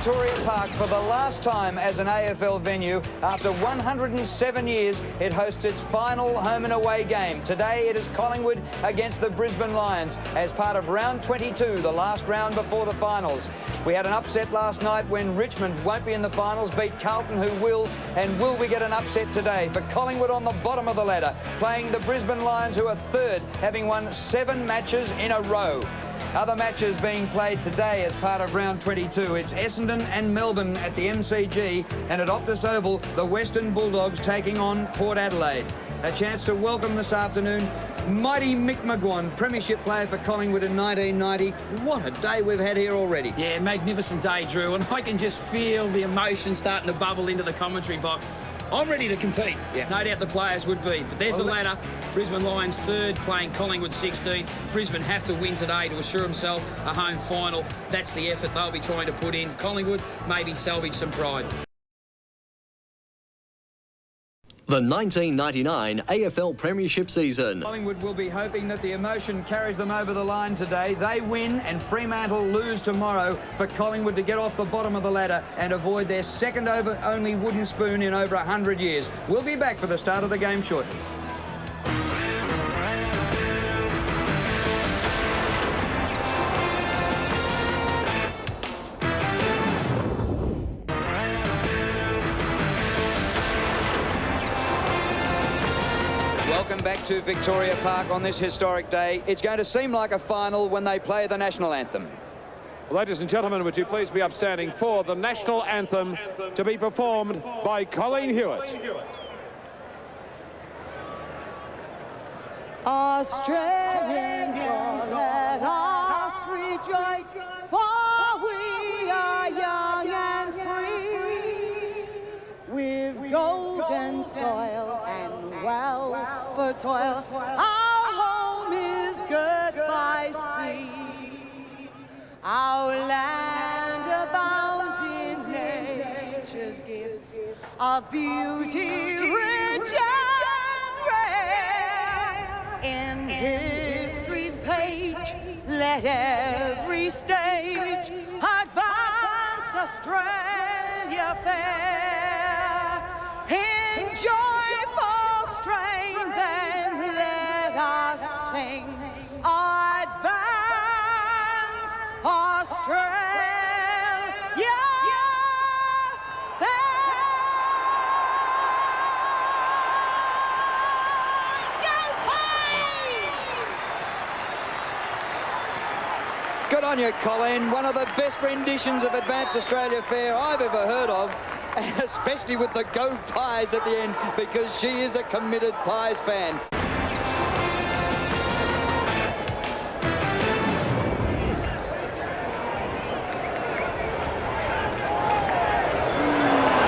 Victoria Park for the last time as an AFL venue. After 107 years, it hosts its final home and away game. Today, it is Collingwood against the Brisbane Lions as part of round 22, the last round before the finals. We had an upset last night when Richmond won't be in the finals, beat Carlton, who will, and will we get an upset today? For Collingwood on the bottom of the ladder, playing the Brisbane Lions, who are third, having won 7 matches in a row. Other matches being played today as part of round 22. It's Essendon and Melbourne at the MCG, and at Optus Oval, the Western Bulldogs taking on Port Adelaide. A chance to welcome this afternoon mighty Mick McGuan, premiership player for Collingwood in 1990. What a day we've had here already. Yeah, magnificent day, Drew, and I can just feel the emotion starting to bubble into the commentary box. I'm ready to compete. Yeah. No doubt the players would be. But there's the ladder. Brisbane Lions third, playing Collingwood 16th. Brisbane have to win today to assure themselves a home final. That's the effort they'll be trying to put in. Collingwood maybe salvage some pride. The 1999 AFL Premiership season. Collingwood will be hoping that the emotion carries them over the line today. They win and Fremantle lose tomorrow for Collingwood to get off the bottom of the ladder and avoid their second only wooden spoon in over 100 years. We'll be back for the start of the game shortly. Welcome back to Victoria Park on this historic day. It's going to seem like a final when they play the national anthem. Ladies and gentlemen, would you please be upstanding for the national anthem to be performed by Colleen Hewitt. Australians, all let us rejoice, for we are young and free, with golden soil and wealth for toil. Our home is good by sea. Our land abounds in nature's gifts of beauty rich and rare. In history's page, let every stage advance Australia fair. In joyful strain, then let us sing, advance Australia fair. Go Pies! Good on you, Colleen. One of the best renditions of Advance Australia Fair I've ever heard of. And especially with the Go Pies at the end, because she is a committed Pies fan.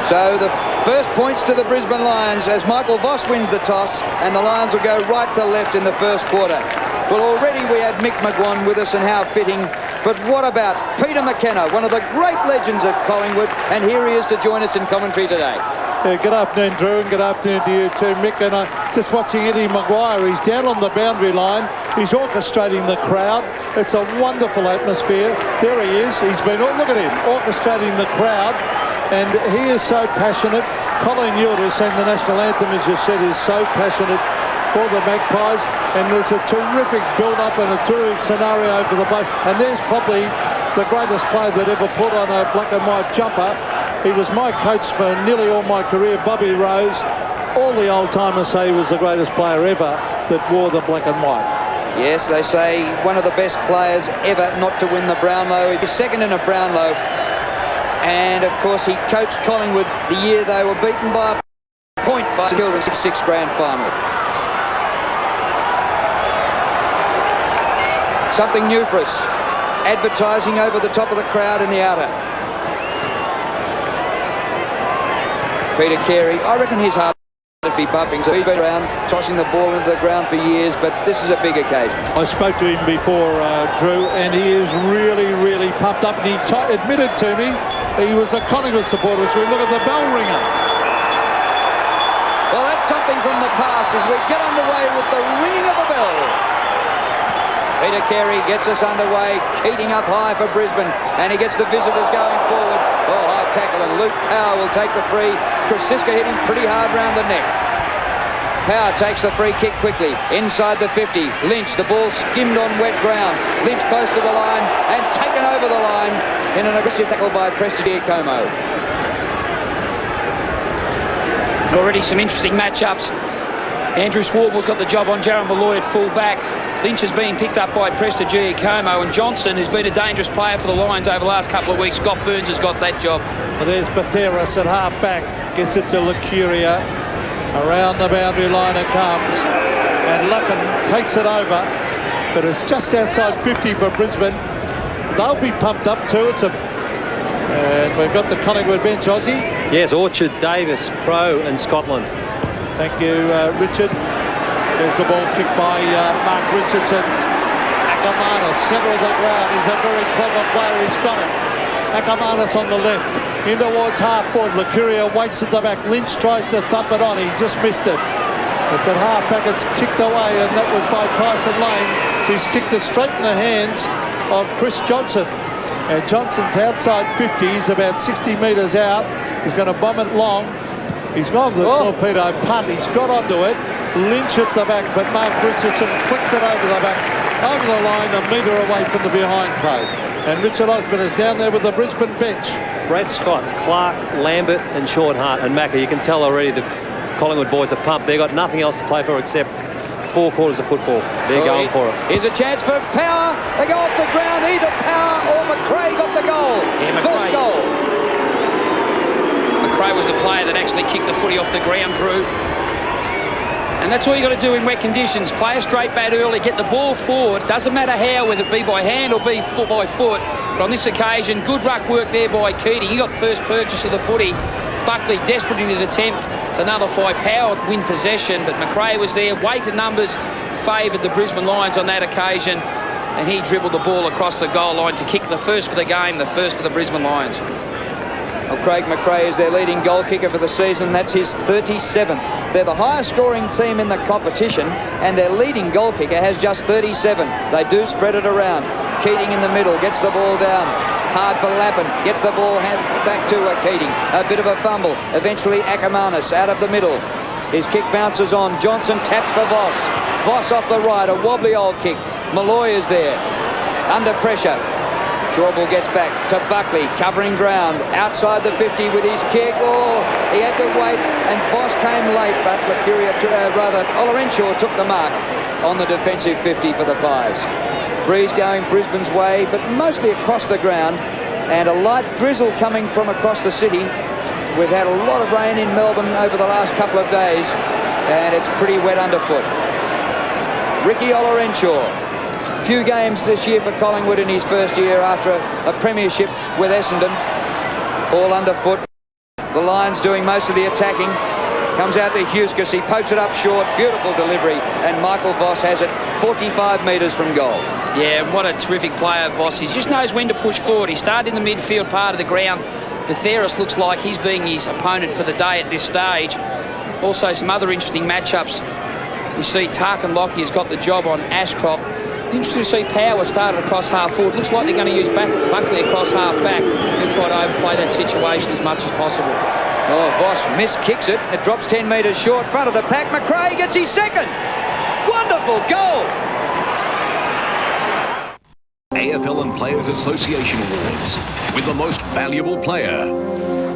So the first points to the Brisbane Lions as Michael Voss wins the toss, and the Lions will go right to left in the first quarter. Well, already we had Mick McGuan with us, and how fitting. But what about Peter McKenna, one of the great legends of Collingwood, and here he is to join us in commentary today. Yeah, good afternoon, Drew, and good afternoon to you too, Mick. And just watching Eddie Maguire, he's down on the boundary line. He's orchestrating the crowd. It's a wonderful atmosphere. There he is. He's been, look at him, orchestrating the crowd. And he is so passionate. Colleen Hewitt, who sang the national anthem, as you said, is so passionate for the Magpies, and there's a terrific build-up and a terrific scenario for the boat. And there's probably the greatest player that ever put on a black and white jumper. He was my coach for nearly all my career, Bobby Rose. All the old-timers say he was the greatest player ever that wore the black and white. Yes, they say one of the best players ever not to win the Brownlow. He was second in a Brownlow. And, of course, he coached Collingwood the year they were beaten by a point by the 6 grand final. Something new for us. Advertising over the top of the crowd in the outer. Peter Carey, I reckon his heart would be bumping, so he's been around tossing the ball into the ground for years, but this is a big occasion. I spoke to him before, Drew, and he is really, really pumped up, and he admitted to me he was a Collingwood supporter. So we look at the bell ringer. Well, that's something from the past as we get underway with the ringing of a bell. Peter Carey gets us underway. Keating up high for Brisbane, and he gets the visitors going forward. Oh, high tackle, and Luke Power will take the free. Chris Siska hit him pretty hard round the neck. Power takes the free kick quickly. Inside the 50. Lynch, the ball skimmed on wet ground. Lynch close to the line and taken over the line in an aggressive tackle by Preston Giacomo. Already some interesting matchups. Andrew Swarble's got the job on Jaron Malloy at full back. Lynch has been picked up by Presta Giacomo, and Johnson, who's been a dangerous player for the Lions over the last couple of weeks. Scott Burns has got that job. Well, there's Batheris at half back. Gets it to Lucuria. Around the boundary line it comes. And Lappin takes it over. But it's just outside 50 for Brisbane. They'll be pumped up too. And we've got the Collingwood bench, Aussie. Yes, Orchard, Davis, Crow and Scotland. Thank you, Richard. There's the ball kicked by Mark Richardson. Akamanis, centre of the ground. He's a very clever player. He's got it. Akamanis on the left. In towards half forward. Lucuria waits at the back. Lynch tries to thump it on. He just missed it. It's at half back. It's kicked away, and that was by Tyson Lane. He's kicked it straight in the hands of Chris Johnson. And Johnson's outside 50. He's about 60 metres out. He's going to bomb it long. He's got the torpedo punt. He's got onto it. Lynch at the back, but Mark Richardson flicks it over the back, over the line, a metre away from the behind post. And Richard Osborne is down there with the Brisbane bench. Brad Scott, Clark, Lambert and Sean Hart and Macca. You can tell already the Collingwood boys are pumped. They've got nothing else to play for except 4 quarters of football. They're going for it. Here's a chance for Power. They go off the ground. Either Power or McRae got the goal. Yeah, First goal. McRae was the player that actually kicked the footy off the ground, Drew. And that's all you got to do in wet conditions. Play a straight bat early, get the ball forward. Doesn't matter how, whether it be by hand or be foot by foot. But on this occasion, good ruck work there by Keating. He got first purchase of the footy. Buckley desperate in his attempt to nullify Power, win possession. But McRae was there. Weighted numbers favoured the Brisbane Lions on that occasion. And he dribbled the ball across the goal line to kick the first for the game, the first for the Brisbane Lions. Well, Craig McRae is their leading goal kicker for the season. That's his 37th. They're the highest scoring team in the competition, and their leading goal kicker has just 37. They do spread it around. Keating in the middle, gets the ball down. Hard for Lappin, gets the ball back to Keating. A bit of a fumble. Eventually Akamanis out of the middle. His kick bounces on. Johnson taps for Voss. Voss off the right, a wobbly old kick. Malloy is there, under pressure. Schwabel gets back to Buckley, covering ground outside the 50 with his kick. Oh, he had to wait, and Voss came late, but Olorenshaw took the mark on the defensive 50 for the Pies. Breeze going Brisbane's way, but mostly across the ground, and a light drizzle coming from across the city. We've had a lot of rain in Melbourne over the last couple of days, and it's pretty wet underfoot. Ricky Olorenshaw. Few games this year for Collingwood in his first year after a premiership with Essendon. All underfoot. The Lions doing most of the attacking. Comes out to Huskis. He pokes it up short. Beautiful delivery. And Michael Voss has it 45 metres from goal. Yeah, what a terrific player Voss is. He just knows when to push forward. He started in the midfield part of the ground. Batheris looks like he's being his opponent for the day at this stage. Also some other interesting matchups. We see Tarkin Lockie has got the job on Ashcroft. Interesting to see Power started across half forward. Looks like they're going to use Buckley across half back. He'll try to overplay that situation as much as possible. Oh, Voss miskicks it. It drops 10 metres short, front of the pack. McRae gets his second. Wonderful goal. AFL and Players Association Awards with the most valuable player,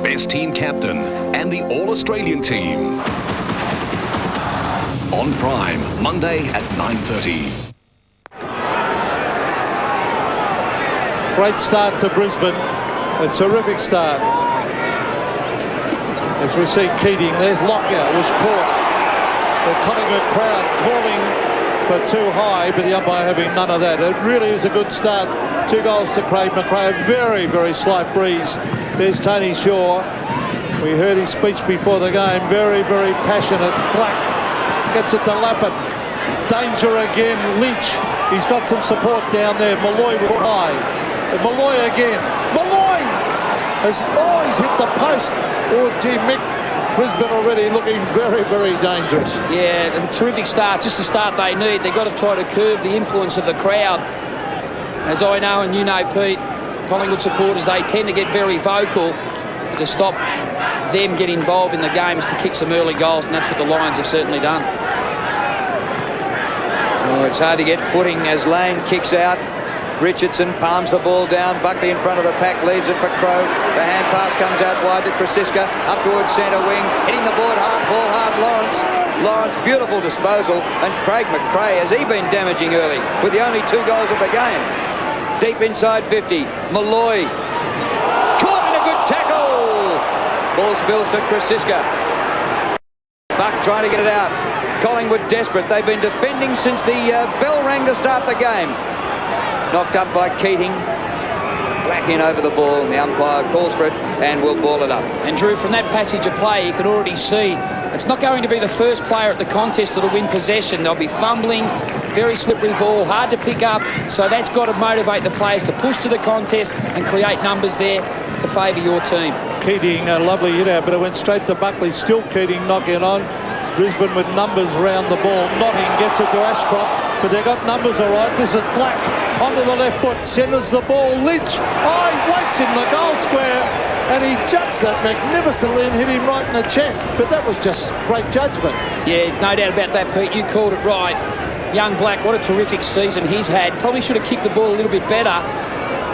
best team captain and the All-Australian team. On Prime, Monday at 9:30. Great start to Brisbane, a terrific start. As we see Keating, there's Lockyer, was caught. The Collingwood crowd calling for too high, but the umpire having none of that. It really is a good start. 2 goals to Craig McRae, very, very slight breeze. There's Tony Shaw. We heard his speech before the game, very, very passionate. Black gets it to Lappin. Danger again, Lynch. He's got some support down there. Malloy with high. Malloy again. Malloy! He's hit the post. Oh, gee, Mick Brisbane already looking very, very dangerous. Yeah, a terrific start, just the start they need. They've got to try to curb the influence of the crowd. As I know, and you know, Pete, Collingwood supporters, they tend to get very vocal. To stop them get involved in the game is to kick some early goals, and that's what the Lions have certainly done. Oh, it's hard to get footing as Lane kicks out. Richardson palms the ball down. Buckley in front of the pack, leaves it for Crow. The hand pass comes out wide to Krasiska, up towards centre wing, hitting the ball hard, Lawrence, beautiful disposal, and Craig McRae, has he been damaging early with the only 2 goals of the game. Deep inside 50, Malloy, caught in a good tackle. Ball spills to Krasiska. Buck trying to get it out. Collingwood desperate. They've been defending since the bell rang to start the game. Knocked up by Keating. Black in over the ball, and the umpire calls for it and will ball it up. And Drew, from that passage of play, you can already see it's not going to be the first player at the contest that'll win possession. They'll be fumbling, very slippery ball, hard to pick up, so that's got to motivate the players to push to the contest and create numbers there to favour your team. Keating, a lovely hit out, but it went straight to Buckley. Still Keating knocking on. Brisbane with numbers round the ball. Notting gets it to Ashcroft, but they've got numbers all right. This is Black onto the left foot, centres the ball. Lynch, he waits in the goal square, and he judged that magnificently and hit him right in the chest. But that was just great judgment. Yeah, no doubt about that, Pete. You called it right. Young Black, what a terrific season he's had. Probably should have kicked the ball a little bit better.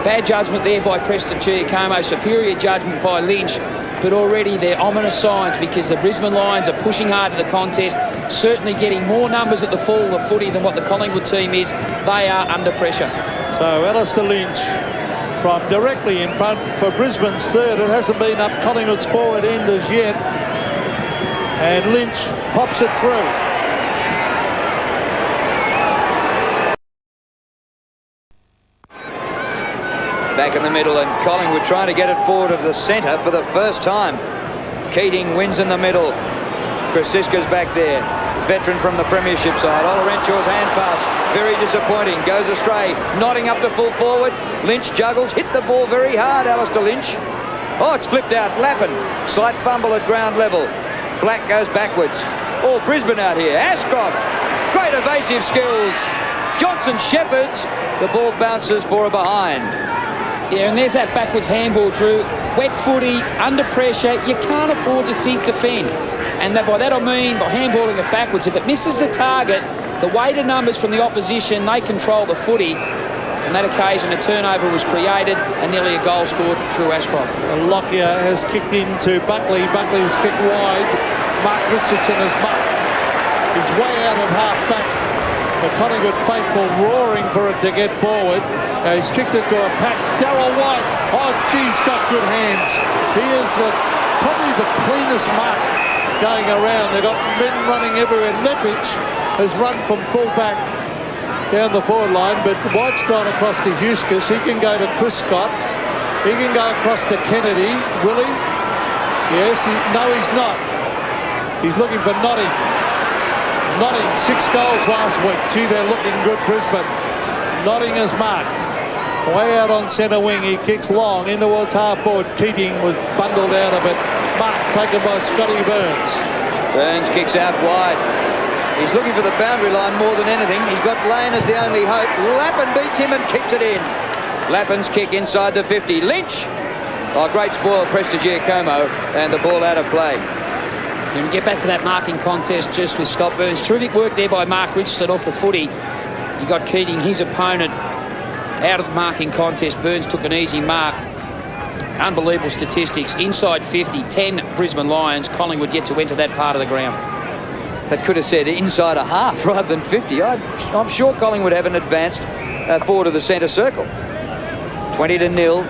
Bad judgment there by Preston Giacomo. Superior judgment by Lynch. But already they're ominous signs, because the Brisbane Lions are pushing hard at the contest, certainly getting more numbers at the fall of the footy than what the Collingwood team is. They are under pressure. So Alistair Lynch from directly in front for Brisbane's third. It hasn't been up Collingwood's forward end as yet. And Lynch pops it through. Back in the middle, and Collingwood trying to get it forward of the centre for the first time. Keating wins in the middle. Krasiska's back there. Veteran from the premiership side. Olarenshaw's hand pass, very disappointing. Goes astray. Nodding up to full forward. Lynch juggles. Hit the ball very hard, Alistair Lynch. Oh, it's flipped out. Lappin. Slight fumble at ground level. Black goes backwards. Oh, Brisbane out here. Ashcroft. Great evasive skills. Johnson shepherds. The ball bounces for a behind. Yeah, and there's that backwards handball, Drew. Wet footy, under pressure, you can't afford to think defend. And by that I mean by handballing it backwards. If it misses the target, the weighted numbers from the opposition, they control the footy. On that occasion, a turnover was created and nearly a goal scored through Ashcroft. Lockyer has kicked into Buckley. Buckley's kicked wide. Mark Richardson has marked. He's way out at half-back. The Collingwood faithful roaring for it to get forward. He's kicked it to a pack. Darryl White. Oh, geez, got good hands. He is probably the cleanest mark going around. They've got men running everywhere. Lepic has run from full-back down the forward line, but White's gone across to Huskus. He can go to Chris Scott. He can go across to Kennedy. Will he? Yes. No, he's not. He's looking for Notting. Notting, 6 goals last week. Gee, they're looking good, Brisbane. Notting is marked. Way out on centre wing, he kicks long in towards half forward. Keating was bundled out of it. Mark taken by Scotty Burns. Burns kicks out wide. He's looking for the boundary line more than anything. He's got Lane as the only hope. Lappin beats him and kicks it in. Lappin's kick inside the 50. Lynch. Oh, great spoil, Prestigiacomo, and the ball out of play. And get back to that marking contest just with Scott Burns. Terrific work there by Mark Richardson off the footy. You got Keating, his opponent, out of the marking contest. Burns took an easy mark. Unbelievable statistics. Inside 50, 10 Brisbane Lions. Collingwood yet to enter that part of the ground. That could have said inside a half rather than 50. I'm sure Collingwood haven't advanced forward of the centre circle. 20-0.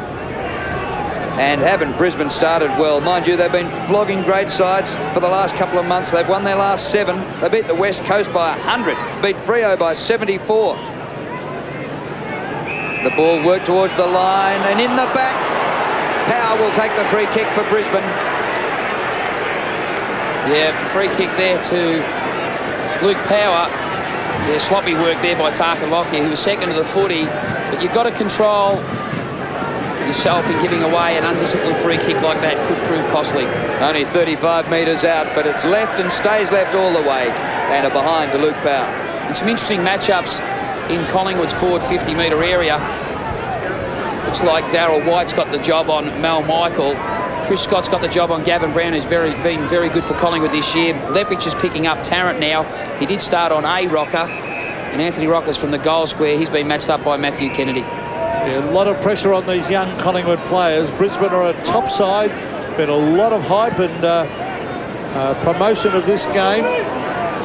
And haven't Brisbane started well. Mind you, they've been flogging great sides for the last couple of months. They've won their last 7. They beat the West Coast by 100. Beat Freo by 74. The ball worked towards the line, and in the back, Power will take the free kick for Brisbane. Yeah, free kick there to Luke Power. Yeah, sloppy work there by Tarkin Lockyer. He was second to the footy, but you've got to control your yourself in giving away an undisciplined free kick like that could prove costly. Only 35 metres out, but it's left and stays left all the way. And a behind to Luke Power. And some interesting matchups in Collingwood's forward 50-metre area. Looks like Darryl White's got the job on Mal Michael. Chris Scott's got the job on Gavin Brown, who's been very good for Collingwood this year. Lepich is picking up Tarrant now. He did start on A Rocker. And Anthony Rocker's from the goal square. He's been matched up by Matthew Kennedy. Yeah, a lot of pressure on these young Collingwood players. Brisbane are a top side. Been a lot of hype and promotion of this game.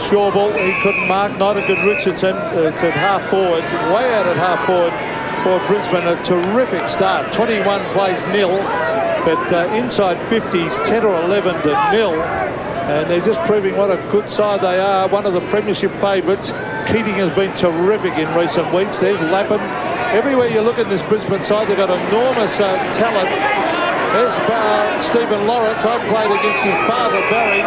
Shawball, he couldn't mark. Not a good Richardson. It's at half forward. Way out at half forward for Brisbane. A terrific start. 21 plays nil. But inside 50s, 10 or 11 to nil. And they're just proving what a good side they are. One of the premiership favourites. Keating has been terrific in recent weeks. There's Lappin. Everywhere you look in this Brisbane side, they've got enormous talent. There's Stephen Lawrence. I played against his father, Barry.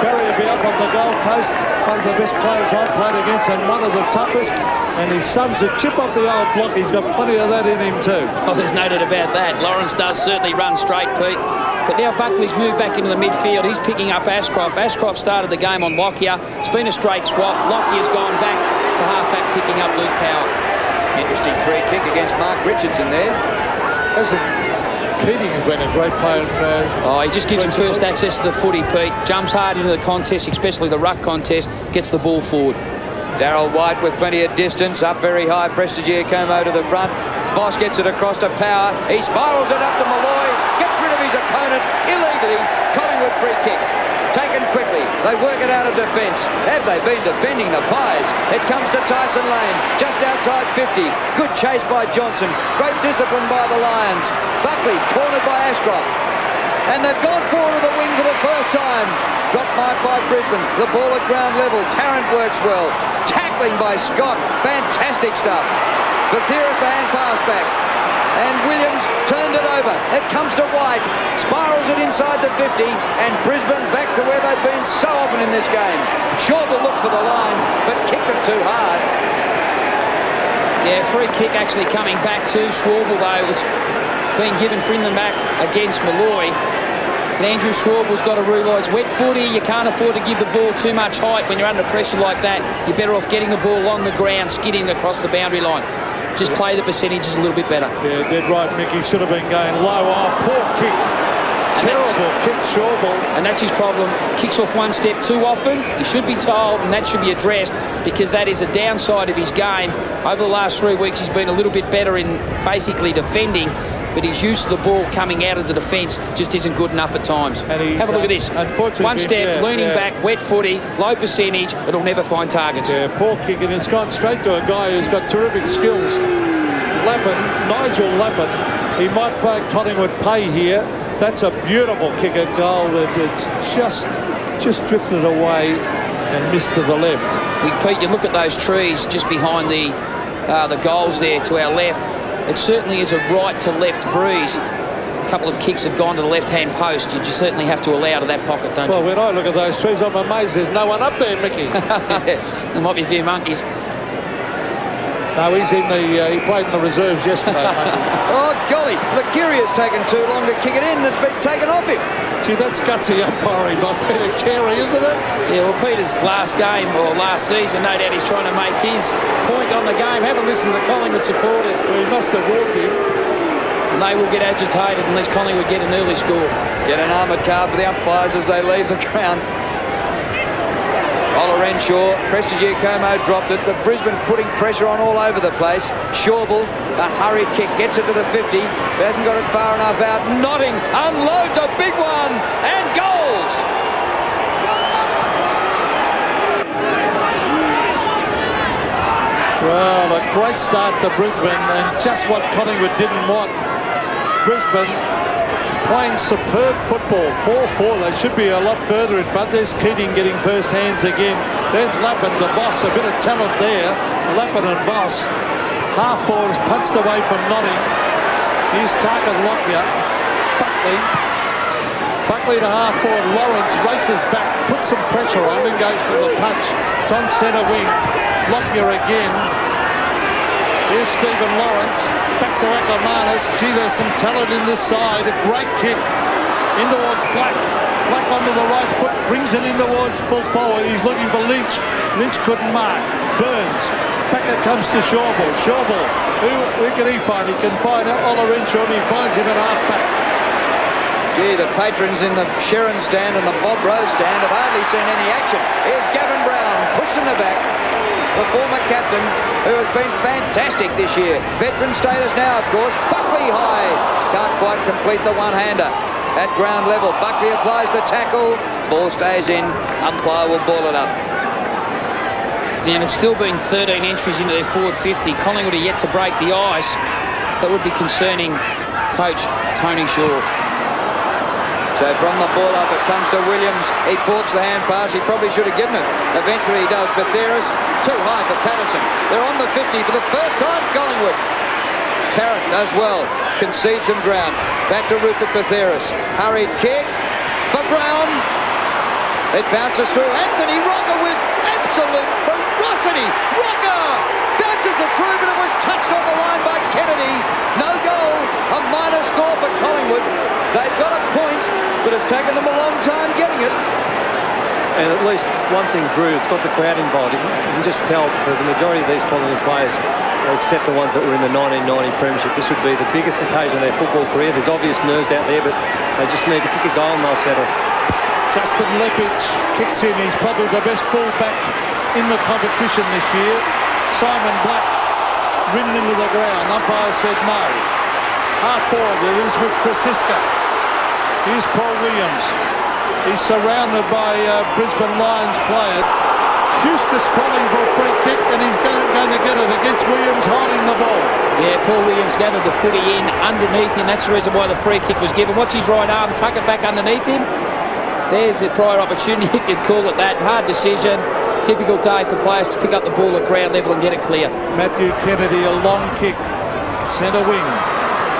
Barry will be up on the Gold Coast. One of the best players I've played against and one of the toughest. And his son's a chip off the old block. He's got plenty of that in him too. Oh, there's no doubt about that. Lawrence does certainly run straight, Pete. But now Buckley's moved back into the midfield. He's picking up Ashcroft. Ashcroft started the game on Lockyer. It's been a straight swap. Lockyer's gone back to half-back, picking up Luke Power. Interesting free kick against Mark Richardson there. Keating has been a great player. Oh, he just gives him first access to the footy, Pete. Jumps hard into the contest, especially the ruck contest. Gets the ball forward. Darryl White with plenty of distance. Up very high. Prestigiacomo to the front. Voss gets it across to Power. He spirals it up to Malloy. Gets rid of his opponent illegally. Collingwood free kick. Taken quickly. They work it out of defence. Have they been defending the Pies? It comes to Tyson Lane, just outside 50. Good chase by Johnson. Great discipline by the Lions. Buckley cornered by Ashcroft. And they've gone forward to the wing for the first time. Drop mark by Brisbane. The ball at ground level. Tarrant works well. Tackling by Scott. Fantastic stuff. Bathiris the hand pass back. And Williams turned it over. It comes to White. Spirals it inside the 50. And Brisbane back to where they've been so often in this game. Shawball looks for the line, but kicked it too hard. Yeah, free kick actually coming back to Schwabel, though. It was being given for in the back against Malloy. And Andrew Schwabel's got to realise wet footy, you can't afford to give the ball too much height when you're under pressure like that. You're better off getting the ball on the ground, skidding across the boundary line. Just play the percentages a little bit better. Yeah, dead right, Mickey. Should have been going low. Oh, poor kick. Terrible kick, Shawball. And that's his problem. Kicks off one step too often. He should be told, and that should be addressed, because that is a downside of his game. Over the last 3 weeks, he's been a little bit better in basically defending, but his use of the ball coming out of the defence just isn't good enough at times. Have a look at this. One step, leaning back, wet footy, low percentage. It'll never find targets. Yeah, poor kick, and it's gone straight to a guy who's got terrific skills. Nigel Lappin. He might pay Collingwood pay here. That's a beautiful kick at goal. It's just drifted away and missed to the left. Pete, you look at those trees just behind the goals there to our left. It certainly is a right to left breeze. A couple of kicks have gone to the left-hand post. You just certainly have to allow to that pocket, don't you? Well, when I look at those trees, I'm amazed there's no one up there, Mickey. There might be a few monkeys. No, he's in the. He played in the reserves yesterday. Oh, golly. Mercuria's taken too long to kick it in. It's been taken off him. See, that's gutsy umpiring by Peter Carey, isn't it? Yeah, well, Peter's last game, or last season, no doubt he's trying to make his point on the game. Have a listen to the Collingwood supporters. Well, he must have warned him. And they will get agitated unless Collingwood get an early score. Get an armoured car for the umpires as they leave the ground. Ola Renshaw, Prestigiacomo dropped it. The Brisbane putting pressure on all over the place. Shawball, a hurried kick, gets it to the 50. But hasn't got it far enough out. Notting unloads a big one and goals. Well, a great start to Brisbane, and just what Collingwood didn't want. Brisbane playing superb football, 4-4. They should be a lot further in front. There's Keating getting first hands again. There's Lappin, the Voss, a bit of talent there. Lappin and Voss. Half forward is punched away from Notting. Here's Tarkin Lockyer. Buckley to half forward. Lawrence races back, puts some pressure on and goes for the punch. It's on centre wing. Lockyer again. Here's Stephen Lawrence, back to Ackermanis. Gee, there's some talent in this side. A great kick in towards Black. Black onto the right foot, brings it in towards full forward. He's looking for Lynch. Lynch couldn't mark. Burns. Back it comes to Shawball. Shawball, who can he find? He can find Olorenshaw, and he finds him at half-back. Gee, the patrons in the Sherrin stand and the Bob Rose stand have hardly seen any action. Here's Gavin Brown, pushed in the back. The former captain, who has been fantastic this year. Veteran status now, of course. Buckley high. Can't quite complete the one-hander. At ground level, Buckley applies the tackle. Ball stays in. Umpire will ball it up. And it's still been 13 entries into their forward 50. Collingwood are yet to break the ice. That would be concerning coach Tony Shaw. So from the ball up, it comes to Williams. He balks the hand pass. He probably should have given it. Eventually he does. Batheris, too high for Patterson. They're on the 50 for the first time, Collingwood. Tarrant does well. Concedes some ground. Back to Rupert Batheris. Hurried kick for Brown. It bounces through. Anthony Rocker with absolute ferocity. Rocker bounces it through, but it was touched on the line by Kennedy. No goal. A minor score for Collingwood. They've got a point, but it's taken them a long time getting it. And at least one thing, Drew, it's got the crowd involved. You can just tell for the majority of these Collingwood players, except the ones that were in the 1990 Premiership, this would be the biggest occasion of their football career. There's obvious nerves out there, but they just need to kick a goal and they'll settle. Justin Leppich kicks in. He's probably the best fullback in the competition this year. Simon Black ridden into the ground. Umpire said no. Half forward, it is with Krasiska. Here's Paul Williams. He's surrounded by Brisbane Lions players. Huskis calling for a free kick, and he's going to get it against Williams holding the ball. Yeah, Paul Williams gathered the footy in underneath him. That's the reason why the free kick was given. Watch his right arm, tuck it back underneath him. There's the prior opportunity, if you'd call it that. Hard decision. Difficult day for players to pick up the ball at ground level and get it clear. Matthew Kennedy, a long kick. Centre wing.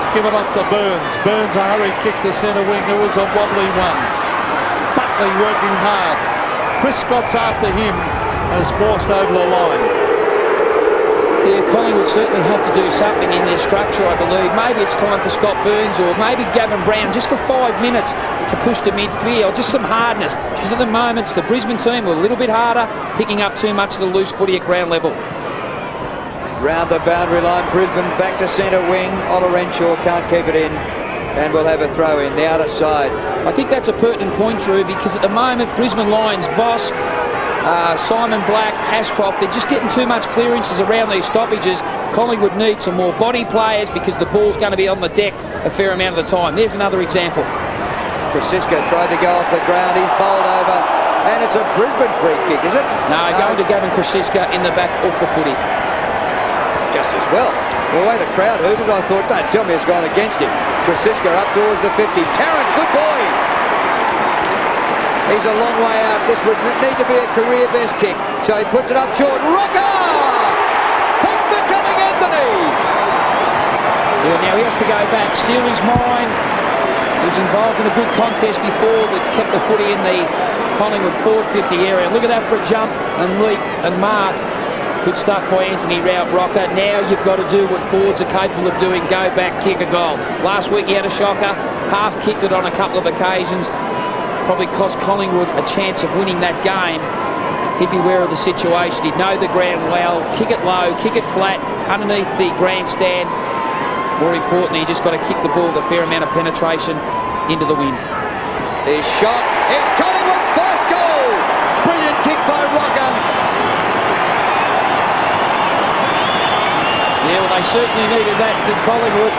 It's given off to Burns. Burns, a hurry kick to centre wing. It was a wobbly one. Buckley working hard. Chris Scott's after him and is forced over the line. Yeah, Collingwood certainly have to do something in their structure, I believe. Maybe it's time for Scott Burns or maybe Gavin Brown just for 5 minutes to push to midfield. Just some hardness. Because at the moment, it's the Brisbane team were a little bit harder, picking up too much of the loose footy at ground level. Round the boundary line, Brisbane back to centre wing. Olorenshaw can't keep it in. And we'll have a throw in, the outer side. I think that's a pertinent point, Drew, because at the moment, Brisbane Lions, Voss, Simon Black, Ashcroft, they're just getting too much clearances around these stoppages. Collingwood needs some more body players because the ball's going to be on the deck a fair amount of the time. There's another example. Krasiska tried to go off the ground, he's bowled over, and it's a Brisbane free kick, is it? No, going to Gavin Krasiska in the back off the footy. Just as well. The way the crowd hooted, I thought, don't tell me it's gone against him. Krasiska up towards the 50. Tarrant, good boy. He's a long way out. This would need to be a career best kick. So he puts it up short. Rocker! Thanks for coming, Anthony! Yeah, now he has to go back, steal his mind. He was involved in a good contest before that kept the footy in the Collingwood forward 50 area. Look at that for a jump and leap and mark. Good stuff by Anthony Rocker. Now you've got to do what forwards are capable of doing. Go back, kick a goal. Last week he had a shocker. Half kicked it on a couple of occasions. Probably cost Collingwood a chance of winning that game. He'd be aware of the situation. He'd know the ground well. Kick it low, kick it flat, underneath the grandstand. More importantly, you just got to kick the ball with a fair amount of penetration into the wind. His shot is Collingwood's first goal. Brilliant kick by Rocker. Yeah, well, they certainly needed that, did Collingwood,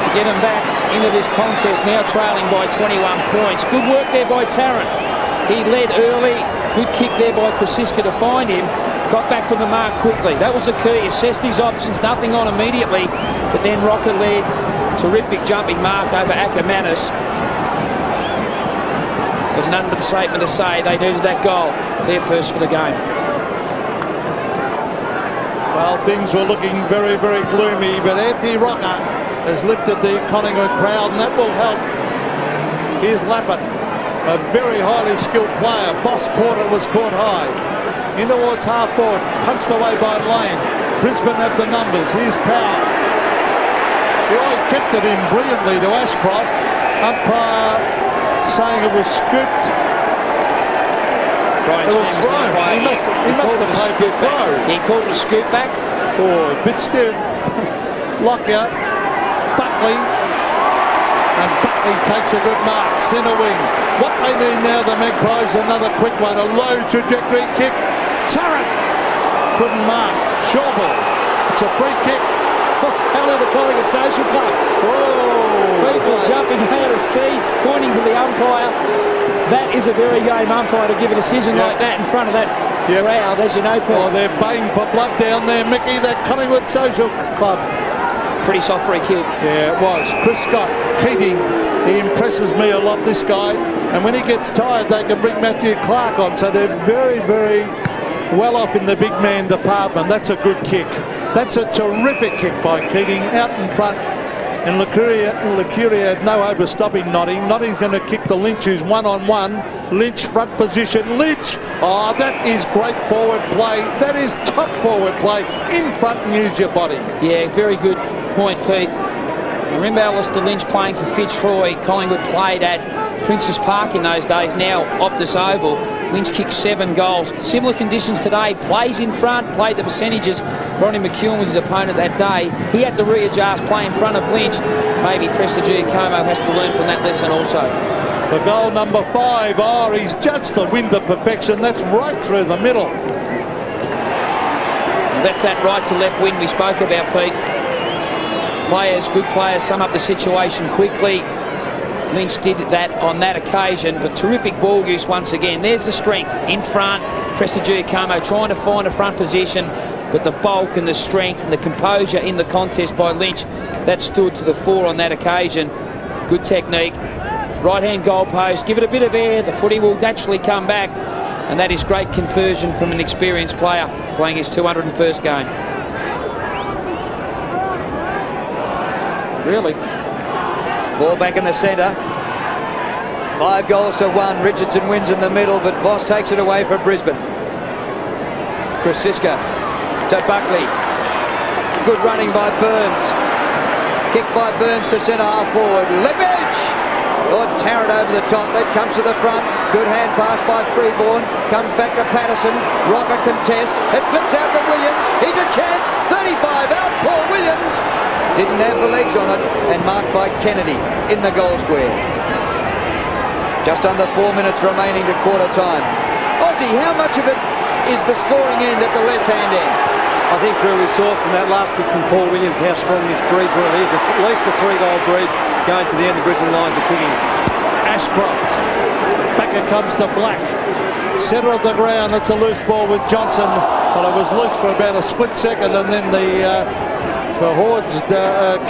to get them back into this contest, now trailing by 21 points. Good work there by Tarrant. He led early. Good kick there by Krasiska to find him. Got back from the mark quickly. That was the key. Assessed his options, nothing on immediately. But then Rocker led. Terrific jumping mark over Ackermanis. But an understatement to say they needed that goal. Their first for the game. Well, things were looking very, very gloomy, but Anthony Rocker has lifted the Collingwood crowd, and that will help. Here's Lappin, a very highly skilled player. Boss caught it, was caught high. In towards half forward, punched away by Lane. Brisbane have the numbers. Here's Power. He kept it in brilliantly to Ashcroft. Umpire saying it was scooped. It was thrown. He must have played the throw. He called it a scoop back. Oh, a bit stiff. Lockyer, Buckley, and Buckley takes a good mark. Centre wing. What they need now, the Magpies, another quick one. A low trajectory kick. Tarrant couldn't mark. Shawball. It's a free kick. How are the Collingwood Social Club? Oh, people jumping out of seats, pointing to the umpire. That is a very game umpire to give a decision like that in front of that crowd, as you know, Paul. Oh, they're baying for blood down there, Mickey, that Collingwood Social Club. Pretty soft free kick. Yeah, it was. Chris Scott, Keating, he impresses me a lot, this guy. And when he gets tired, they can bring Matthew Clark on. So they're very, very well off in the big man department. That's a good kick. That's a terrific kick by Keating out in front. And Licuria had no hope of stopping Notting. Notting's going to kick to Lynch, who's one-on-one. Lynch, front position. Lynch! Oh, that is great forward play. That is top forward play. In front and use your body. Yeah, very good point, Pete. Remember Alistair Lynch playing for Fitzroy. Collingwood played at Princes Park in those days, now Optus Oval. Lynch kicked 7 goals. Similar conditions today. Plays in front, played the percentages. Ronnie McEwen was his opponent that day. He had to readjust, play in front of Lynch. Maybe Prestigiacomo has to learn from that lesson also. For goal number 5, oh, he's judged the wind of perfection. That's right through the middle. That's that right to left wind we spoke about, Pete. Players, good players, sum up the situation quickly. Lynch did that on that occasion, but terrific ball use once again. There's the strength in front. Prestigiacomo trying to find a front position, but the bulk and the strength and the composure in the contest by Lynch, that stood to the fore on that occasion. Good technique. Right-hand goal post, give it a bit of air, the footy will naturally come back, and that is great conversion from an experienced player playing his 201st game. Really? Ball back in the centre. 5 goals to 1. Richardson wins in the middle, but Voss takes it away for Brisbane. Krasiska to Buckley. Good running by Burns. Kick by Burns to centre half forward. Lippage! Lord Tarrant over the top. It comes to the front. Good hand pass by Freeborn. Comes back to Patterson. Rocker contests. It flips out to Williams. He's a chance. 35 out. Paul Williams. Didn't have the legs on it, and marked by Kennedy in the goal square. Just under 4 minutes remaining to quarter time. Aussie, how much of it is the scoring end at the left-hand end? I think, Drew, we saw from that last kick from Paul Williams how strong this breeze really is. It's at least a 3-goal breeze going to the end. The Brisbane Lions are kicking. Ashcroft. Back it comes to Black. Centre of the ground, it's a loose ball with Johnson. Well, it was loose for about a split second, and then the Hordes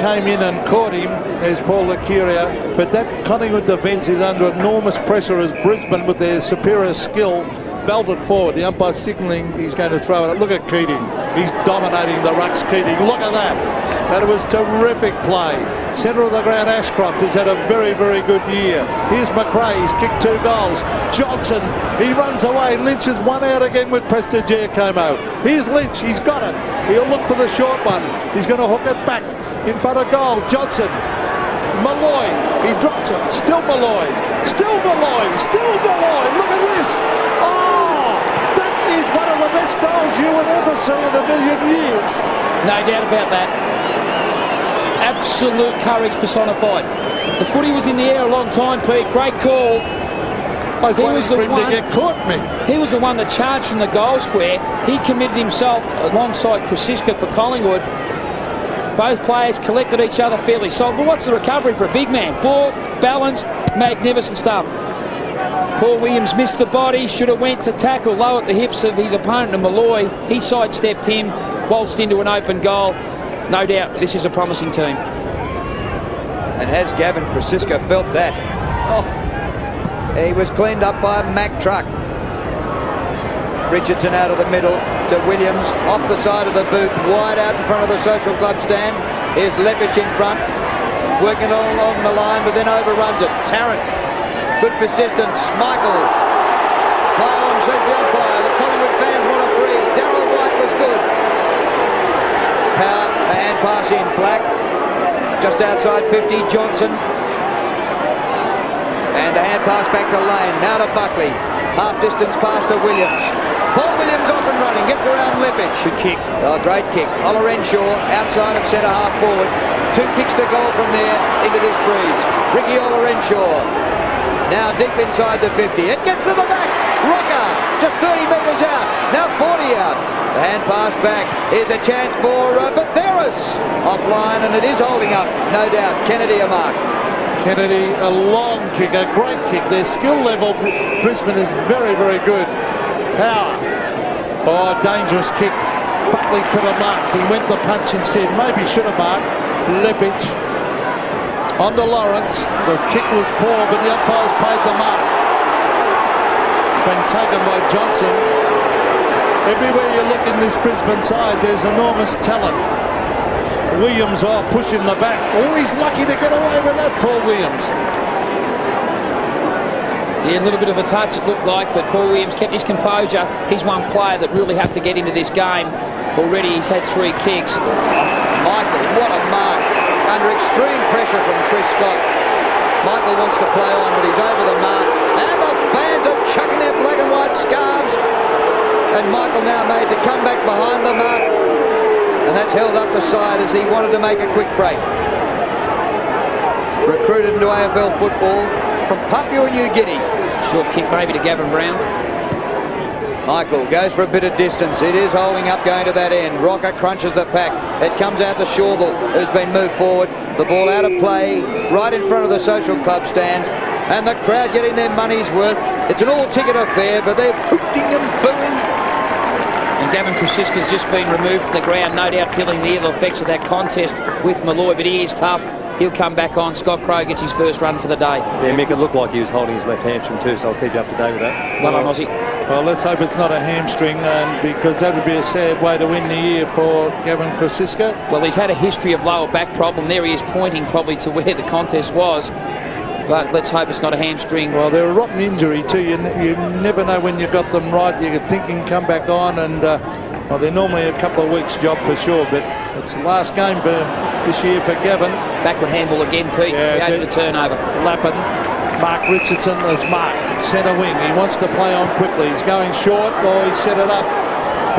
came in and caught him. There's Paul Licuria. But that Collingwood defence is under enormous pressure as Brisbane, with their superior skill, belted forward. The umpire signalling he's going to throw it. Look at Keating. He's dominating the rucks, Keating. Look at that. That was terrific play. Centre of the ground, Ashcroft has had a very, very good year. Here's McRae. He's kicked 2 goals. Johnson, he runs away. Lynch is one out again with Prestigiacomo. Here's Lynch. He's got it. He'll look for the short one. He's going to hook it back in front of goal. Johnson. Malloy. He drops it. Still Malloy. Still Malloy. Still Malloy. Look at this. Oh, that is one of the best goals you would ever see in a million years. No doubt about that. Absolute courage personified. The footy was in the air a long time, Pete. Great call. He was the one to get caught, me. He was the one that charged from the goal square. He committed himself alongside Krasiska for Collingwood. Both players collected each other fairly solid. But what's the recovery for a big man? Ball, balanced, magnificent stuff. Paul Williams missed the body, should have went to tackle low at the hips of his opponent, Malloy. He sidestepped him, waltzed into an open goal. No doubt this is a promising team. And has Gavin Krasiska felt that? Oh, he was cleaned up by a Mack truck. Richardson out of the middle to Williams, off the side of the boot, wide out in front of the Social Club stand. Here's Leppich in front, working along the line, but then overruns it. Tarrant, good persistence. Michael, play on, says the umpire. The Collingwood fans want a free. Darryl White was good. pass in. Black, just outside 50, Johnson. And the hand pass back to Lane. Now to Buckley. Half distance pass to Williams. Paul Williams off and running. Gets around Leppich. Good kick. Oh, great kick. Olorenshaw outside of centre half forward. 2 kicks to goal from there into this breeze. Ricky Olorenshaw. Now deep inside the 50. It gets to the back. Rocker just 30 metres out. Now 40 out. The hand pass back. Here's a chance for Batheris. Offline, and it is holding up. No doubt. Kennedy a mark. Kennedy, a long kick, a great kick. Their skill level, Brisbane is very, very good. Power. Oh, dangerous kick. Buckley could have marked. He went the punch instead. Maybe should have marked. Leppich on to Lawrence. The kick was poor, but the umpires paid the mark. It's been taken by Johnson. Everywhere you look in this Brisbane side, there's enormous talent. Williams pushing the back. Oh, he's lucky to get away with that, Paul Williams. Yeah, a little bit of a touch it looked like, but Paul Williams kept his composure. He's one player that really have to get into this game. Already he's had 3 kicks. Michael, what a mark. Under extreme pressure from Chris Scott. Michael wants to play on, but he's over the mark. And the fans are chucking their black and white scarves. And Michael now made to come back behind the mark. And that's held up the side as he wanted to make a quick break. Recruited into AFL football from Papua New Guinea. Short kick maybe to Gavin Brown. Michael goes for a bit of distance. It is holding up going to that end. Rocker crunches the pack. It comes out to Shawble, who's been moved forward. The ball out of play right in front of the social club stands. And the crowd getting their money's worth. It's an all-ticket affair, but they're hooting and booing. And Gavin Krasiska's just been removed from the ground, no doubt feeling the ill effects of that contest with Malloy, but he is tough. He'll come back on. Scott Crowe gets his first run for the day. Yeah, Mick, it looked like he was holding his left hamstring too, so I'll keep you up to date with that. Well on, Aussie. Well, let's hope it's not a hamstring, because that would be a sad way to win the year for Gavin Krasiska. Well, he's had a history of lower back problem. There he is pointing probably to where the contest was. But let's hope it's not a hamstring. Well, they're a rotten injury too. You never know when you got them right. You could think you can come back on, and well, they're normally a couple of weeks' job for sure. But it's the last game for this year for Gavin. Backward handball again, Pete. Created the turnover. Lappin. Mark Richardson is marked. Centre wing. He wants to play on quickly. He's going short. Oh, he set it up.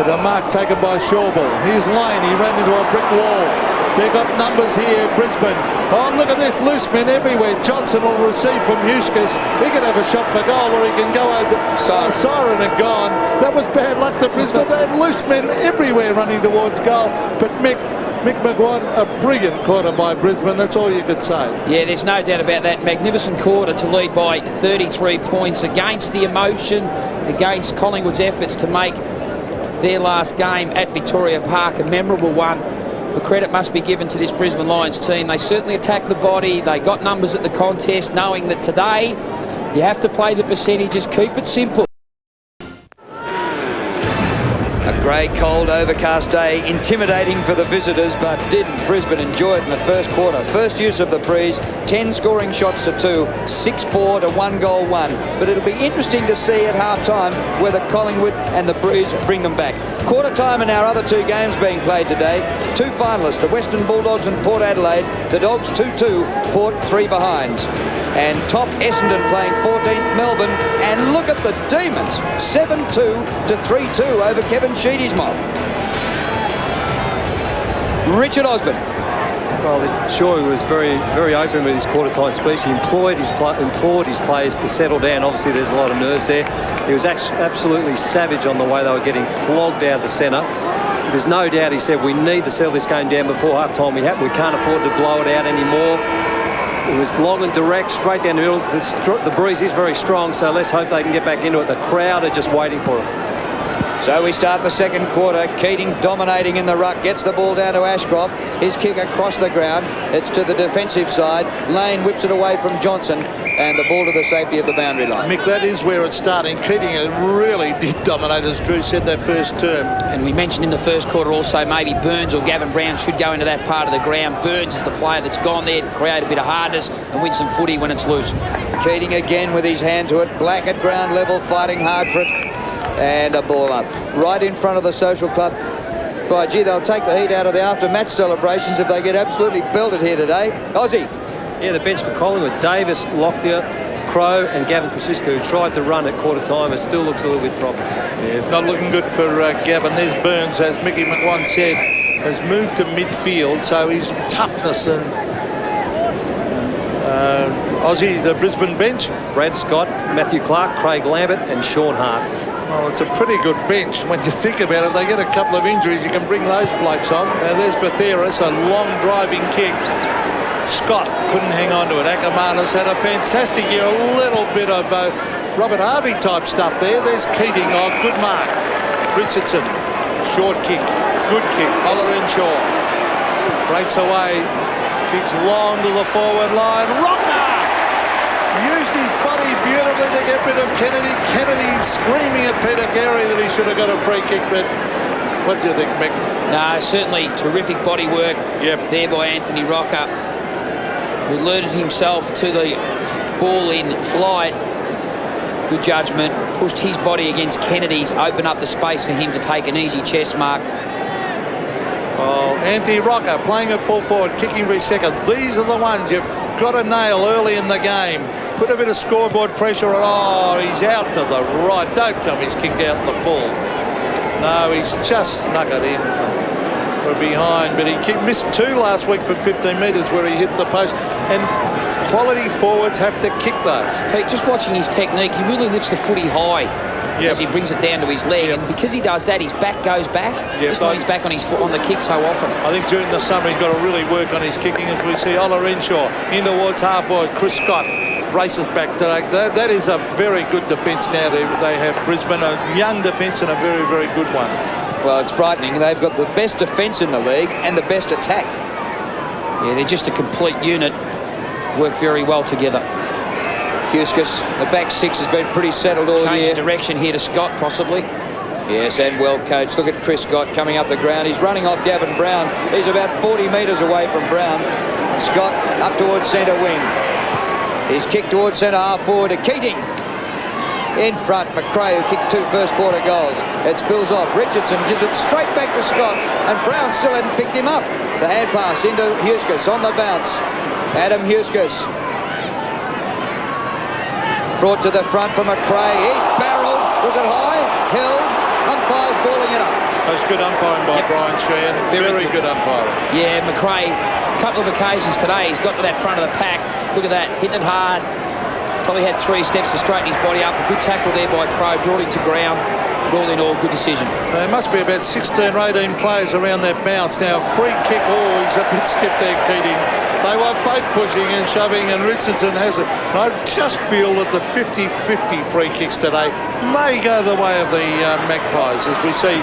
But a mark taken by Shawble. Here's Lane. He ran into a brick wall. They've got numbers here, Brisbane. Oh, look at this, loose men everywhere. Johnson will receive from Eustace. He can have a shot for goal, or he can go over. Siren had gone. That was bad luck to Brisbane. They had loose men everywhere running towards goal. But Mick Maguire, a brilliant quarter by Brisbane. That's all you could say. Yeah, there's no doubt about that. Magnificent quarter to lead by 33 points against the emotion, against Collingwood's efforts to make their last game at Victoria Park a memorable one. The credit must be given to this Brisbane Lions team. They certainly attacked the body. They got numbers at the contest, knowing that today you have to play the percentages, keep it simple. A grey, cold, overcast day, intimidating for the visitors, but didn't Brisbane enjoy it in the first quarter. First use of the breeze, 10 scoring shots to 2, 6-4 to 1 goal 1. But it'll be interesting to see at half-time whether Collingwood and the breeze bring them back. Quarter time in our other 2 games being played today. 2 finalists, the Western Bulldogs and Port Adelaide. The Dogs 2-2, Port 3 behinds. And top Essendon playing 14th Melbourne. And look at the Demons, 7-2 to 3-2 over Kevin Sheedy's mob. Richard Osborne. Well, sure, he was very, very open with his quarter-time speech. He implored his players to settle down. Obviously, there's a lot of nerves there. He was absolutely savage on the way they were getting flogged out of the centre. There's no doubt he said, we need to settle this game down before half-time. We can't afford to blow it out anymore. It was long and direct, straight down the middle. The breeze is very strong, so let's hope they can get back into it. The crowd are just waiting for it. So we start the second quarter. Keating dominating in the ruck, gets the ball down to Ashcroft. His kick across the ground. It's to the defensive side. Lane whips it away from Johnson, and the ball to the safety of the boundary line. Mick, that is where it's starting. Keating really did dominate, as Drew said, that first term. And we mentioned in the first quarter also maybe Burns or Gavin Brown should go into that part of the ground. Burns is the player that's gone there to create a bit of hardness and win some footy when it's loose. Keating again with his hand to it. Black at ground level, fighting hard for it. And a ball up right in front of the social club. By gee, they'll take the heat out of the after-match celebrations if they get absolutely belted here today. Aussie. Yeah, the bench for Collingwood, Davis, Lockyer, Crow and Gavin Kosciuszko, who tried to run at quarter time, it still looks a little bit problem. Yeah, it's not looking good for Gavin. There's Burns, as Mickey McGuan said, has moved to midfield, so his toughness and Aussie, the Brisbane bench. Brad Scott, Matthew Clark, Craig Lambert and Sean Hart. Well, it's a pretty good bench when you think about it. If they get a couple of injuries, you can bring those blokes on. Now there's Batheris, a long driving kick. Scott couldn't hang on to it. Ackermanis had a fantastic year. A little bit of Robert Harvey type stuff there. There's Keating. Oh, good mark. Richardson, short kick. Good kick. Ollerenshaw breaks away. Kicks long to the forward line. Rocker used his body beautifully to get rid of Kennedy. Kennedy screaming at Peter Gary that he should have got a free kick. But what do you think, Mick? No, certainly terrific body work there by Anthony Rocker, who alerted himself to the ball in flight. Good judgment. Pushed his body against Kennedy's, opened up the space for him to take an easy chest mark. Oh, Anthony Rocker playing at full forward, kicking for his second. These are the ones you've got to nail early in the game. Put a bit of scoreboard pressure on. Oh, he's out to the right. Don't tell me he's kicked out in the full. No, he's just snuck it in from behind. But he missed 2 last week from 15 metres where he hit the post. And quality forwards have to kick those. Pete, just watching his technique, he really lifts the footy high as he brings it down to his leg. And because he does that, his back goes back. Just leans back on his foot on the kick so often. I think during the summer he's got to really work on his kicking, as we see Ollerenshaw in towards half forward. Chris Scott races back today. That is a very good defence now. They have Brisbane, a young defence and a very, very good one. Well, it's frightening. They've got the best defence in the league and the best attack. Yeah, they're just a complete unit. Work very well together. Huskus, the back six has been pretty settled all year. Change direction here to Scott, possibly. Yes, and well coached. Look at Chris Scott coming up the ground. He's running off Gavin Brown. He's about 40 metres away from Brown. Scott up towards centre wing. He's kicked towards centre half forward to Keating. In front, McRae, who kicked 2 first-quarter goals. It spills off. Richardson gives it straight back to Scott, and Brown still hadn't picked him up. The hand pass into Huskus on the bounce. Adam Huskus. Brought to the front from McRae. He's barreled. Was it high? Held. Umpire's balling it up. That's good umpiring by Brian Sheehan. Very good umpiring. Yeah, McRae, a couple of occasions today, he's got to that front of the pack. Look at that, hitting it hard. Probably had 3 steps to straighten his body up. A good tackle there by Crow, brought him to ground. All in all, good decision. There must be about 16 or 18 players around that bounce. Now, free kick. Oh, he's a bit stiff there, Keating. They were both pushing and shoving, and Richardson has it. And I just feel that the 50-50 free kicks today may go the way of the Magpies, as we see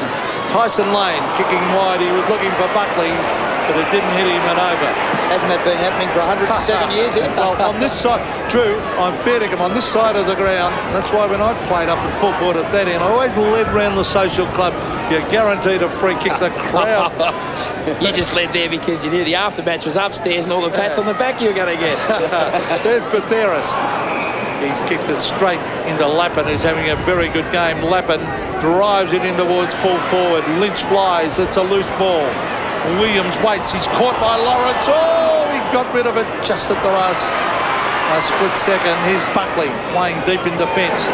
Tyson Lane kicking wide. He was looking for Buckley, but it didn't hit him and over. Hasn't that been happening for 107 years here? Well, on this side, Drew, I'm fair to him, on this side of the ground, that's why when I played up at full forward at that end, I always led round the social club. You're guaranteed a free kick. The crowd. You just led there because you knew the aftermatch was upstairs and all the pats on the back you were going to get. There's Batheris. He's kicked it straight into Lappin, who's having a very good game. Lappin drives it in towards full forward. Lynch flies. It's a loose ball. Williams waits. He's caught by Lawrence. Oh, he got rid of it just at the last split second. Here's Buckley playing deep in defence.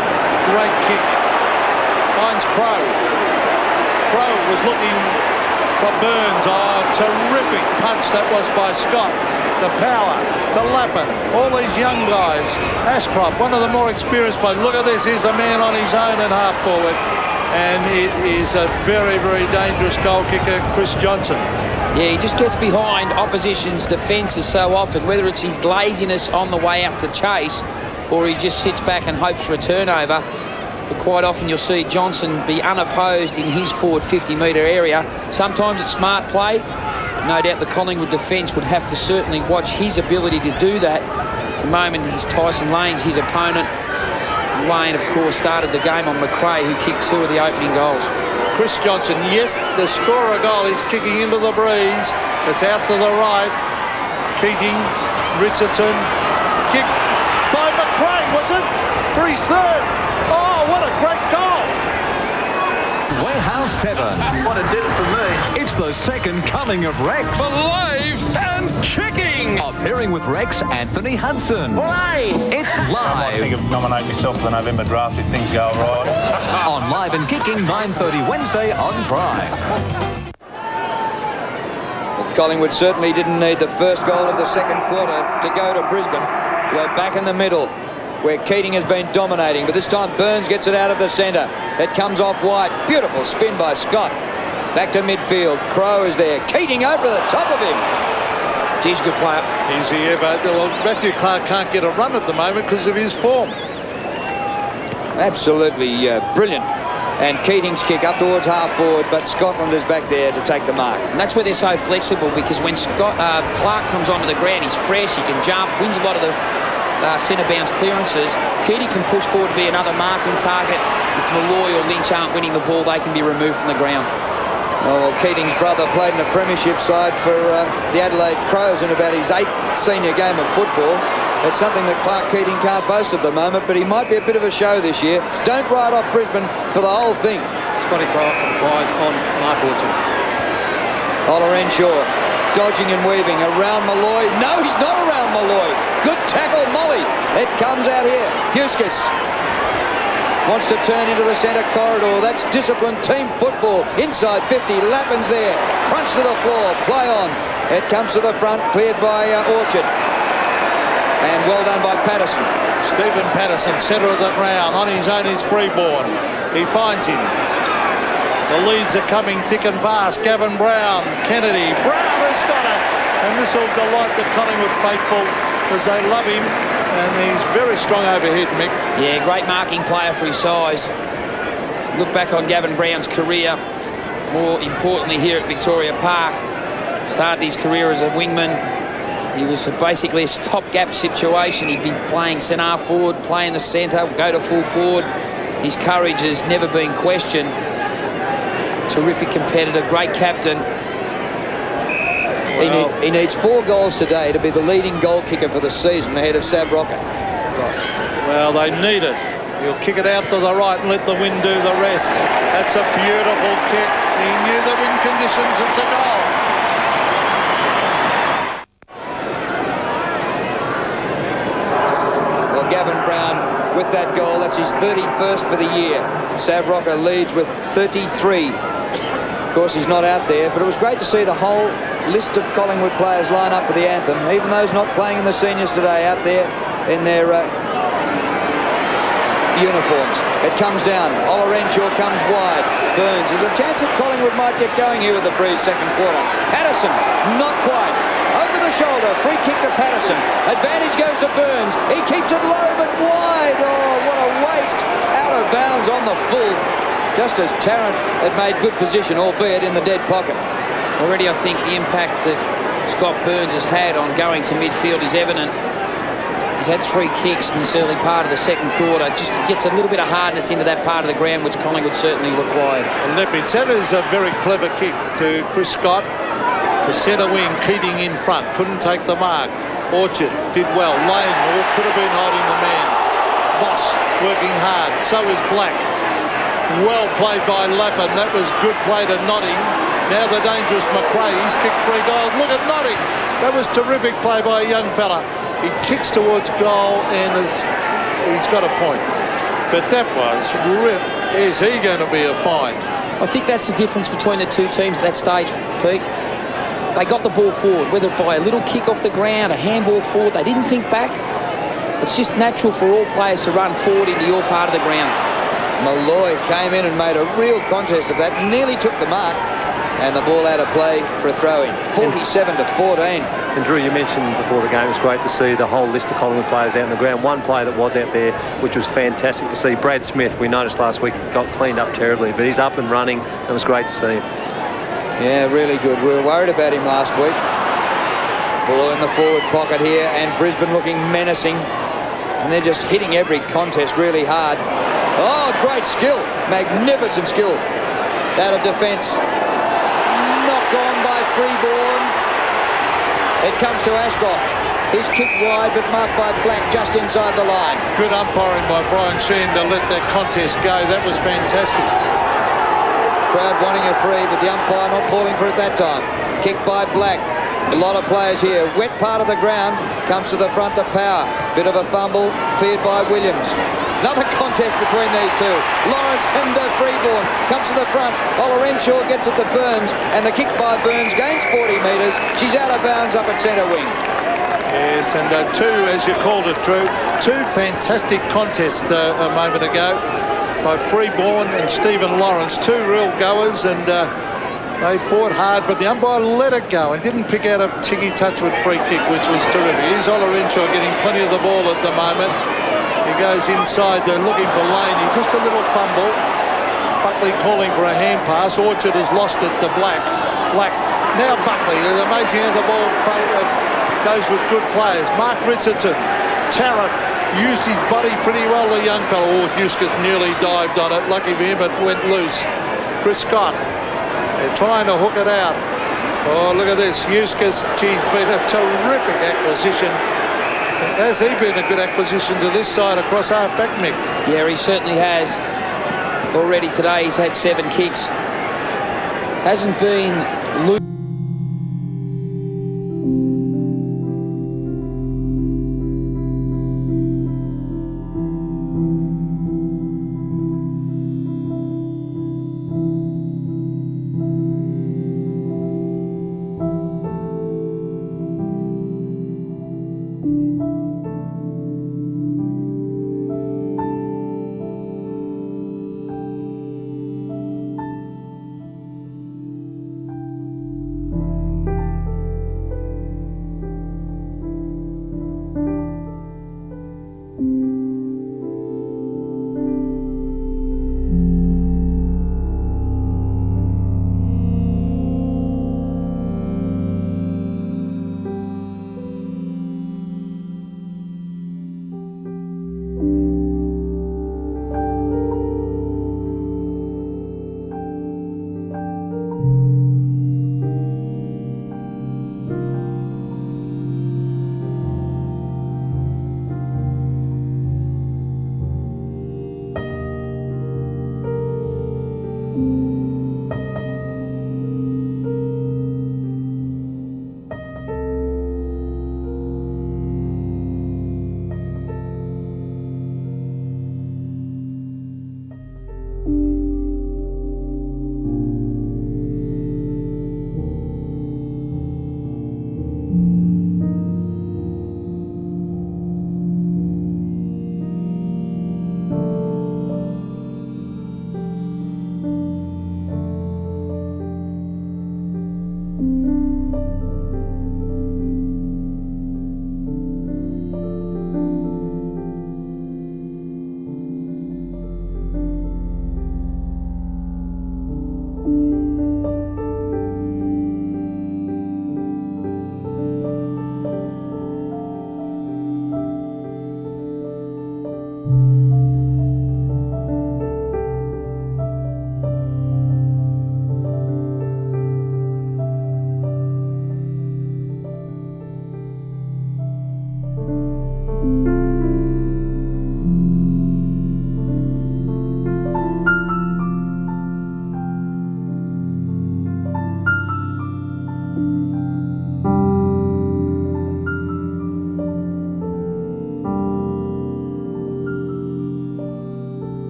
Great kick. Finds Crow. Crow was looking for Burns. Oh, terrific punch that was by Scott. To Power, to Lappin, all these young guys. Ashcroft, one of the more experienced players. Look at this. Here's a man on his own at half forward. And it is a very, very dangerous goal kicker, Chris Johnson. Yeah, he just gets behind opposition's defences so often, whether it's his laziness on the way up to chase or he just sits back and hopes for a turnover. But quite often you'll see Johnson be unopposed in his forward 50-metre area. Sometimes it's smart play. No doubt the Collingwood defence would have to certainly watch his ability to do that. At the moment, he's Tyson Lane's his opponent. Lane, of course, started the game on McRae, who kicked 2 of the opening goals. Chris Johnson, yes, the scorer goal is kicking into the breeze. It's out to the right. Keating, Richardson, kick by McRae, was it? For his third. Oh, what a great goal. Warehouse 7. What it did for me. It's the second coming of Rex. Believe and kicking. Appearing with Rex, Anthony Hudson. Play. It's I might live. think of nominating myself for the November draft if things go right. On Live and Kicking, 9:30 Wednesday on Prime. But Collingwood certainly didn't need the first goal of the second quarter to go to Brisbane. We're back in the middle, where Keating has been dominating, but this time Burns gets it out of the centre. It comes off wide. Beautiful spin by Scott. Back to midfield. Crow is there. Keating over the top of him. He's a good player. Is he ever? Well, Matthew Clark can't get a run at the moment because of his form. Absolutely brilliant. And Keating's kick up towards half forward, but Scotland is back there to take the mark. And that's where they're so flexible, because when Clark comes onto the ground, he's fresh, he can jump, wins a lot of the centre bounce clearances. Keating can push forward to be another marking target. If Malloy or Lynch aren't winning the ball, they can be removed from the ground. Well, Keating's brother played in a premiership side for the Adelaide Crows in about his 8th senior game of football. It's something that Clark Keating can't boast at the moment, but he might be a bit of a show this year. Don't write off Brisbane for the whole thing. Scotty Crow for the prize on Mark Orchard. Ola Renshaw dodging and weaving around Malloy. No, he's not around Malloy. Good tackle, Molly. It comes out here. Huskis wants to turn into the centre corridor. That's disciplined team football. Inside 50, Lappin's there. Crunch to the floor, play on. It comes to the front, cleared by Orchard. And well done by Patterson. Stephen Patterson, centre of the ground. On his own, he's freeborn. He finds him. The leads are coming thick and fast. Gavin Brown, Kennedy. Brown has got it. And this will delight the Collingwood faithful because they love him. And he's very strong overhead, Mick. Yeah, great marking player for his size. Look back on Gavin Brown's career. More importantly here at Victoria Park. Started his career as a wingman. He was basically a stopgap situation. He'd been playing centre forward, playing the centre, go to full forward. His courage has never been questioned. Terrific competitor, great captain. He needs 4 goals today to be the leading goal kicker for the season ahead of Sav Rocker. Well, they need it. He'll kick it out to the right and let the wind do the rest. That's a beautiful kick. He knew the wind conditions. It's a goal. Well, Gavin Brown with that goal, that's his 31st for the year. Sav Rocker leads with 33. Of course, he's not out there, but it was great to see the whole list of Collingwood players line up for the anthem, even those not playing in the seniors today out there in their uniforms. It comes down. Ola Renshaw comes wide. Burns. There's a chance that Collingwood might get going here with the breeze second quarter. Patterson, not quite. Over the shoulder, free kick to Patterson. Advantage goes to Burns. He keeps it low but wide. Oh, what a waste. Out of bounds on the full. Just as Tarrant had made good position, albeit in the dead pocket. Already I think the impact that Scott Burns has had on going to midfield is evident. He's had 3 kicks in this early part of the second quarter. Just gets a little bit of hardness into that part of the ground, which Collingwood certainly required. Leppich, that is a very clever kick to Chris Scott. To centre wing, Keating in front. Couldn't take the mark. Orchard did well. Lane could have been hiding the man. Voss working hard. So is Black. Well played by Lappin. That was good play to Notting. Now the dangerous McRae. He's kicked 3 goals. Look at Notting. That was terrific play by a young fella. He kicks towards goal and he's got a point. But that was real. Is he going to be a find? I think that's the difference between the two teams at that stage, Pete. They got the ball forward, whether by a little kick off the ground, a handball forward. They didn't think back. It's just natural for all players to run forward into your part of the ground. Malloy came in and made a real contest of that. Nearly took the mark. And the ball out of play for a throw-in. 47-14. And Drew, you mentioned before the game, it was great to see the whole list of Collingwood players out on the ground. One player that was out there, which was fantastic to see, Brad Smith. We noticed last week got cleaned up terribly, but he's up and running. It was great to see him. Yeah, really good. We were worried about him last week. Ball in the forward pocket here, and Brisbane looking menacing. And they're just hitting every contest really hard. Oh, great skill. Magnificent skill. Out of defence. Knocked on by Freeborn. It comes to Ashcroft. He's kicked wide, but marked by Black just inside the line. Good umpiring by Brian Sheen to let that contest go. That was fantastic. Crowd wanting a free, but the umpire not falling for it that time. Kicked by Black. A lot of players here. Wet part of the ground. Comes to the front of Power. Bit of a fumble. Cleared by Williams. Another contest between these two. Lawrence and Freeborn comes to the front. Olorenshaw gets it to Burns, and the kick by Burns gains 40 metres. She's out of bounds up at centre wing. Yes, and two, as you called it, Drew, two fantastic contests a moment ago by Freeborn and Stephen Lawrence. Two real goers, and they fought hard, but the umpire let it go and didn't pick out a Tiggy Touchwood free kick, which was terrific. Here's Olorenshaw getting plenty of the ball at the moment. He goes inside, they're looking for Laney, just a little fumble. Buckley calling for a hand pass. Orchard has lost it to Black. Black, now Buckley. It's amazing how the ball goes with good players. Mark Richardson, Tarrant, used his body pretty well, the young fellow. Oh, Huskas nearly dived on it. Lucky for him, it went loose. Chris Scott, they're trying to hook it out. Oh, look at this. Huskas, geez, been a terrific acquisition. Has he been a good acquisition to this side across half-back, Mick? Yeah, he certainly has. Already today he's had 7 kicks. Hasn't been loose.